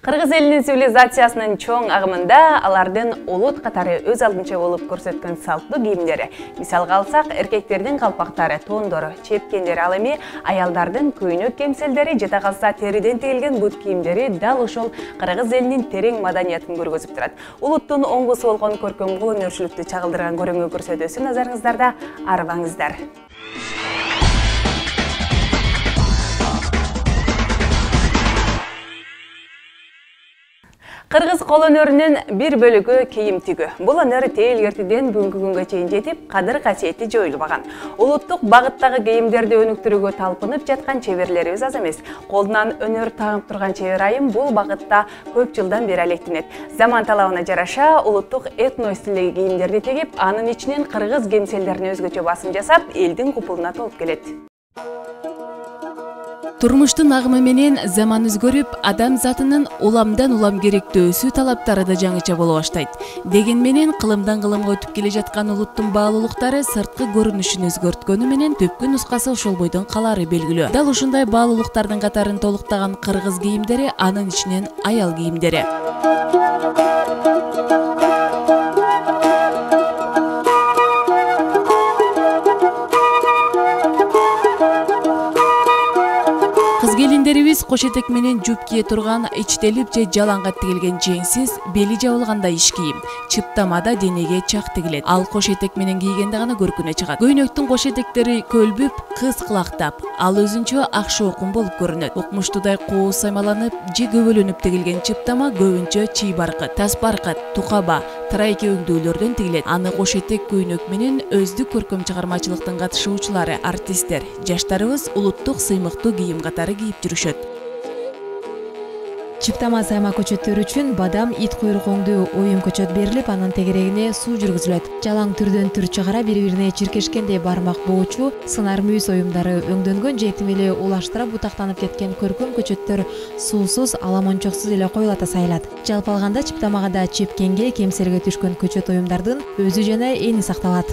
Кыргыз элинин цивилизациясынын чоң агымында алардын улут катары өз алдынча болуп көрсөткөн салттуу кийимдери. Мисалга алсак, эркектердин калпактары, тондору, чепкендери, ал эми аялдардын көйнөк кемселдери, жада калса териден тигилген бут кийимдери дал ошол кыргыз элинин терең маданиятын көргөзүп турат. Улуттун оңгусу болгон көркөм кол өнөрчүлүктү чагылдырган көрүнгө көрсөтүүсү назарыңыздарда, арбаңыздар. Кыргыз кол өнөрүнүн бир бөлүгү кийим тигүү. Бул өнөр тээлгертиден бүгүнкү күнгө чейин жетип, кадыр касиети жоюлбаган. Улуттук багыттагы кийимдерди өнүктүрүүгө талпынып жаткан чеберлерибиз аз эмес. Колунан өнөр тагып турган чебер айым бул багытта көп жылдан бери алектенет. Заман талабына жараша улуттук этно стилдеги кийимдерди тигип, анын ичинен кыргыз кемселдерине өзгөчө басым жасап, элдин купулуна толуп келет. Турмуштун агымы менен заман өзгөрүп, адам затынын уламдан улам керектөөсү талаптары да жаңыча боло баштайт. Деген менен кылымдан кылымга өтүп келе жаткан улуттун баалуулуктары сырткы көрүнүшүн өзгөрткөнү менен түпкү нускасы ошол бойдон калары белгилүү. Дал ушундай баалуулуктардын катарын толуктаган кыргыз кийимдери, анын ичинен аял кийимдери. Келиндерибиз кош этек менен жуп кие турган, ичтелип же жаланга тигилген жеңсиз, бели жабылганда иш кийим. Чыптамада денеге чак тигилет. Ал кош этек менен кийгенде гана көркүнө чыгат. Көйнөктүн кош этектери көлбүп, кыскылактап, ал өзүнчө акшы окум болуп көрүнөт. Укмуштуудай кооз саймаланып же көбөлөнүп тигилген чыптама көбүнчө чий баркыт, тас баркыт, тукаба, тарайке өңдүүлөрдөн тигилет. Аны кош этек көйнөк менен өздүк көркөм чыгармачылыктын катышуучулары, артисттер, жаштарыбыз улуттук сыймыктуу кийим катары кийип жүрүшөт. Чыптама сайма көчөттөр үчүн бадам, ит куйрук оңдуу оюн көчөт берилип, анын тегерегине суу жүргүзүлөт. Жалаң түрдөн түр чыгара бири-бирине чиркешкендей бармак боочу, сынар мүйүз оюмдары өңдөнгөн же этимели улаштырып бутактанып кеткен көркөм көчөттөр суусуз, аламончоксуз эле коюлата сайылат. Жалпы алганда чыптамага да чепкенге, кемселге түшкөн көчөт оюмдардын өзү жана эни сакталат.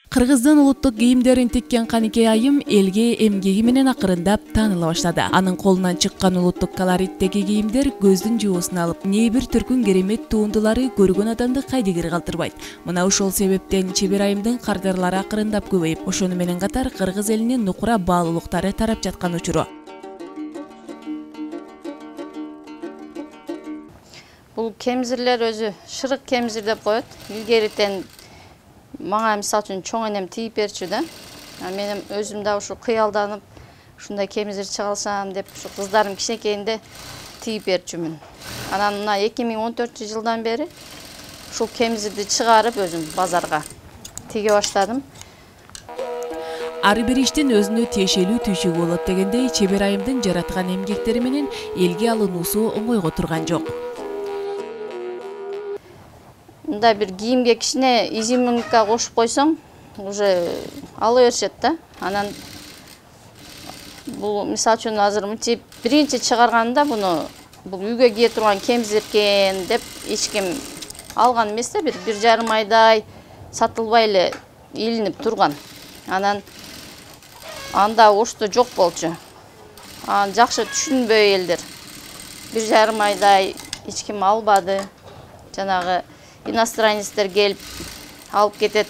Кыргыздын улуттук кийимдерин тиккен Каникей айым элге эмгеги менен акырындап тааныла баштады. Анын колунан чыккан улуттук колориттеги кийимдер көздүн жуусун алып, не бир түркүн керемет туундулары көргөн адамды кайдыгер калтырбайт. Мына ошол себептен чебер айымдын кардарлары акырындап көбөйүп, ошону менен катар кыргыз элинин нукура баалуулуктары тарап жаткан учуру. Бул кемзирлер өзү шырык кемзир деп коет. Илгеритен мага мисал үчүн чоң энем тийип берчү да. Менин өзүм да ушу кыялданып, ушундай кемзир чыгалсам деп, ушу кыздарым кичинекейинде тийип берчүмүн. Анан мына 2014-жылдан бери ушул кемзирди чыгарып өзүм базарга тиге баштадым. Ар бир иштин өзүнө тиешелүү түйшүгү болот дегендей, чебер айымдын жараткан эмгектери менен элге алынуусу оңойго турган жок. Мындай бир кийимге кичине изюминка кошуп койсоң, уже ала беришет да. Анан бул мисал үчүн азыр мынтип биринчи чыгарганда бул үйгө кие турган кемзир экен деп эч ким алган эмес да, 1,5 айдай сатылбай эле илинип турган. Анан анда ошто жок болчу. Аны жакшы түшүнбөй элдер. 1,5 айдай эч ким албады. Жанагы иностранецтер келип алып кетет.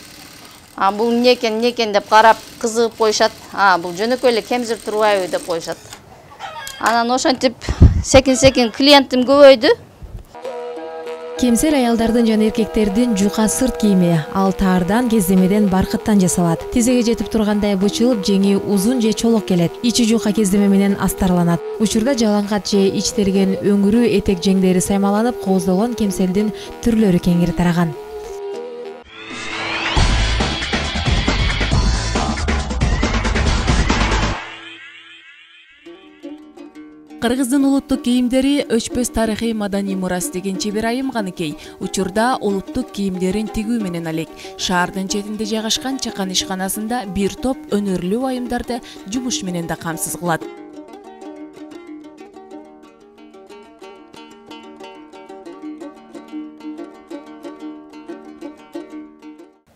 Бул эмне экен деп карап кызыгып коюшат. Бул жөнөкөй эле кемзир турбайбы деп коюшат. Анан ошентип секин клиентим көбөйдү. Кемсер аялдардын жана эркектердин жука сырт кийими, ал таардан, кездемеден, баркыттан жасалат. Тизеге жетип тургандай бычылып, жеңи узун же чолок келет. Ичи жука кездеме менен астарланат. Учурда жалаңгат же ичтелген өңүрү этек жеңдери саймаланып, кооздолгон кемселдин түрлөрү кеңири тараган. Кыргыздын улуттук кийимдери өчпөс тарыхый маданий мурас деген чебер айым Каникей учурда улуттук кийимдерин тигүү менен алек. Шаардын четинде жайгашкан чакан ишканасында бир топ өнөрлүү айымдарды жумуш менен да камсыз кылат.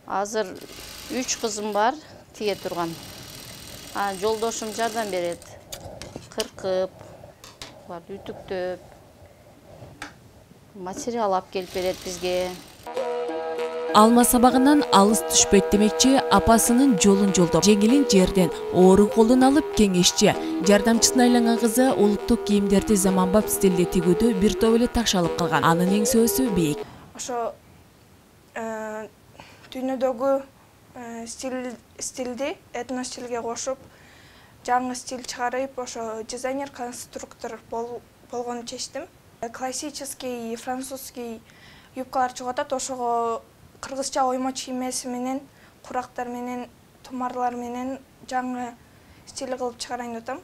Азыр 3 кызым бар. тиге турган. Жолдошум жардам берет. Кыркып, үтүктөп, материал алып келип берет бизге. Алма сабагынан алыс түшпөйт демекчи, апасынын жолун жолдоп, жеңилин жерден оору колун алып кеңешчи, жардамчысына айланган кызы улуттук кийимдерди заманбап стилде тигүүдө бир топ эле такш алып калган. Анын эңсөөсү бийик. Ошо дүйнөдөгү стилди этнос стилге кошуп, жаңы стиль чыгарып, ошо дизайнер-конструктор болгону чечтим. Классический французский юбкалар чыгып атат, ошого кыргызча оймо чиймеси менен, курактар менен, тумарлар менен жаңы стиль кылып чыгарайын деп атам.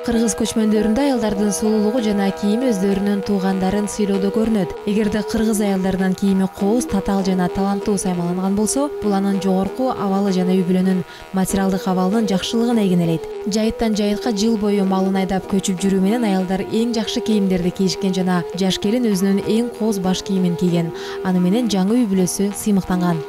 Кыргыз көчмөндөрүндө аялдардын сулуулугу жана кийими өздөрүнүн туугандарын сыйлоодо көрүнөт. Эгерде кыргыз аялдарынын кийими кооз, татаал жана таланттуу саймаланган болсо, бул анын жогорку абалы жана үй бүлөнүн материалдык абалынын жакшылыгын ийгинелейт. Жайыттан жайытка жыл бою малын айдап көчүп жүрүү менен аялдар эң жакшы кийимдерди кийишкен жана жаш келин өзүнүн эң кооз баш кийимин кийген. Аны менен жаңы үй бүлөсү сыймыктанган.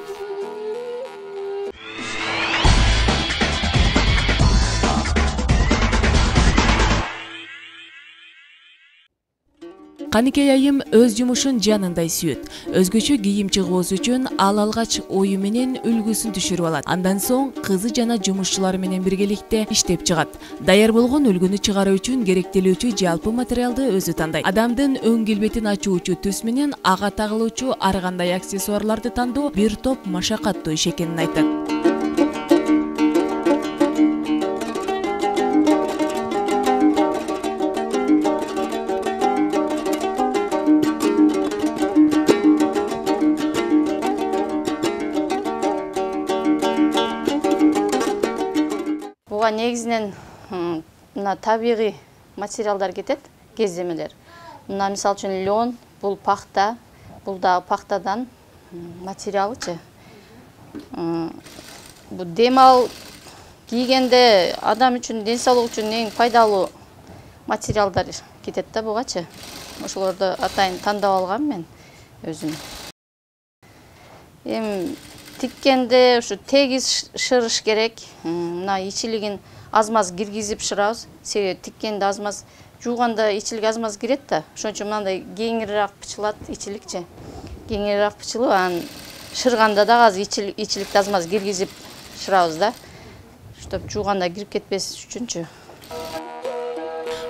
Каныкей айым өз жумушун жанындай сүйөт. Өзгөчө кийим чыгууз үчүн ал алгач ою менен үлгүсүн түшүрүп алат. Андан соң кызы жана жумушчулары менен биргеликте иштеп чыгат. Даяр болгон үлгүнү чыгаруу үчүн керектелүүчү жалпы материалды өзү тандайт. Адамдын өң келбетин ачуучу түс менен ага тагылуучу ар кандай аксессуарларды тандоо бир топ машакаттуу иш экенин айтат. Буга негизинен табигый материалдар кетет, кездемелер. Мына мисалы үчүн лен, бул пахта, бул да пахтадан материалычы. Бул демал кийгенде адам үчүн, ден соолук үчүн эң пайдалуу материалдар кетет да бугачы. Ошолорду атайын тандап алгам мен өзүм. Тиккенде ушу тегиз шырыш керек. Мына ичилигин аз-маз киргизип шырабыз. Себеби тиккенде аз-маз жууганда ичилик аз-маз кирет да. Ошон үчүн мындай кеңирээк пычылат ичиликчи. Кеңирээк пычылып, анан шырганда да азыр ичиликти аз-маз киргизип шырабыз да. Чтоб жууганда кирип кетпес үчүнчү.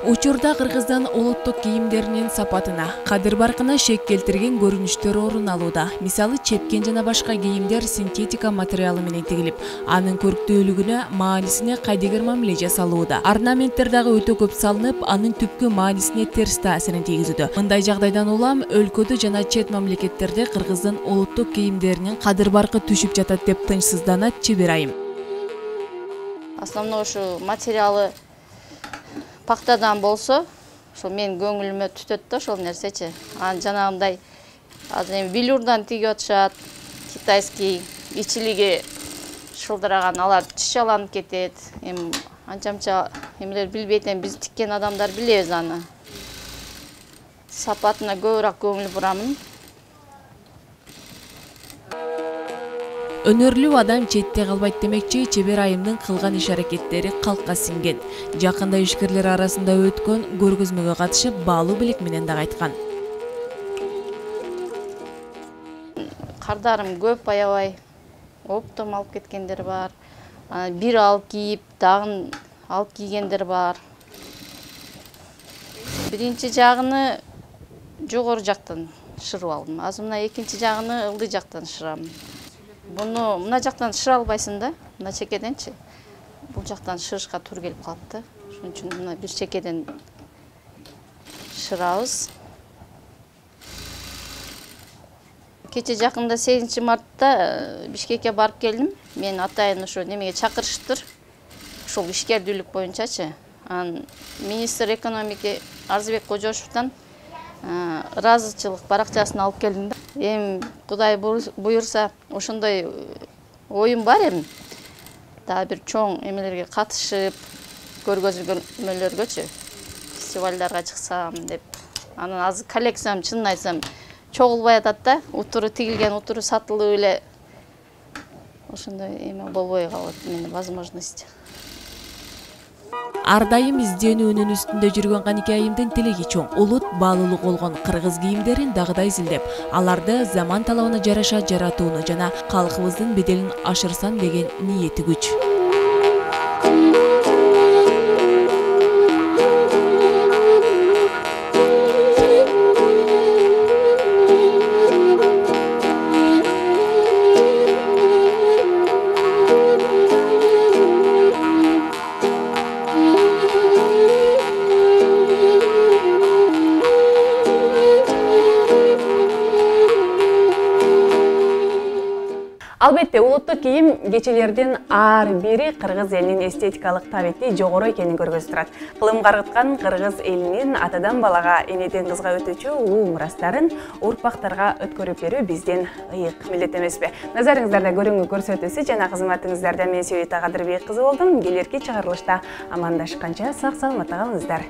Учурда Кыргыздын улуттук кийимдеринин сапатына, кадыр-баркына шек келтирген көрүнүштөр орун алууда. Мисалы, чепкен жана башка кийимдер синтетика материалы менен тигилип, анын көрктүүлүгүнө, маанисине кайдыгер мамиле жасалууда. Орнаменттер дагы өтө көп салынып, анын түпкү маанисине терс таасирин тийгизүүдө. Мындай жагдайдан улам өлкөдө жана чет мамлекеттерде Кыргыздын улуттук кийимдеринин кадыр-баркы түшүп жатат деп тынчсызданат чебер айым. Основной ушу материалы пахтадан болсо, ошол мен көңүлүмө түтөт да ошол нерсечи. Анан жанагындай азыр эми велюрдан тигип атышат, китайский, ичилиги шылдыраган, алар чычаланып кетет. Эми анча-мынча эмелер билбейт, биз тиккен адамдар билебиз аны. Сапатына көбүрөөк көңүл бурамын. Өнөрлүү адам четте калбайт демекчи, чебер айымдын кылган иш-аракеттери калкка сиңген. Жакында ишкерлер арасында өткөн көргөзмөгө катышып, баалуу белек менен дагы айткан. Кардарым көп аябай, оптом алып кеткендер бар. Бир алып кийип, дагы алып кийгендер бар. Биринчи жагыны жогору жактан шырып алдым. Азыр мына экинчи жагыны ылдый жактан шырамын. Буну мына жактан шыра албайсың да, мына чекеденчи. Бул жактан шырышка туура келип калыпты. Ошон үчүн мына бир чекеден шырабыз. Кече жакында 8 мартта Бишкекке барып келдим. Мен атайын ошо немеге чакырыштыр. Ошол ишкердүүлүк боюнчачы. Министр экономики Арзыбек Кожошевдон ыраазычылык баракчасын алып келдим да. Эми Кудай буйурса, ошондой оюм бар эми. Дагы бир чоң эмелерге катышып, көргөзмөлөргөчү, фестивалдарга чыксам деп. Анан азыр коллекциям чынын айтсам чогулбай атат да. Утуру тигилген, утуру сатылып эле ошондой эме болбой калат менин возможность. Ар дайым изденүүнүн үстүндө жүргөн Канике айымдын тилеги чоң. Улут баалуулук болгон кыргыз кийимдерин дагыдай изилдеп, аларды заман талабына жараша жаратууну жана калкыбыздын беделин ашырсам деген ниети күч. Албетте, улуттук кийим кечелердин ар бири кыргыз элинин эстетикалык табити жогору экенин көргөзүп турат. Кылым каргыткан кыргыз элинин атадан балага, энеден кызга өтүүчү улуу мурастарын урпактарга өткөрүп берүү бизден ыйык милдет эмеспи? Назарыңыздарда көрүнгү көрсөтүүсү жана кызматыңыздарда мен Сөйөт Кадырбек кызы болдум. Келерки чыгарылышта амандашканча сак саламатта калыңыздар.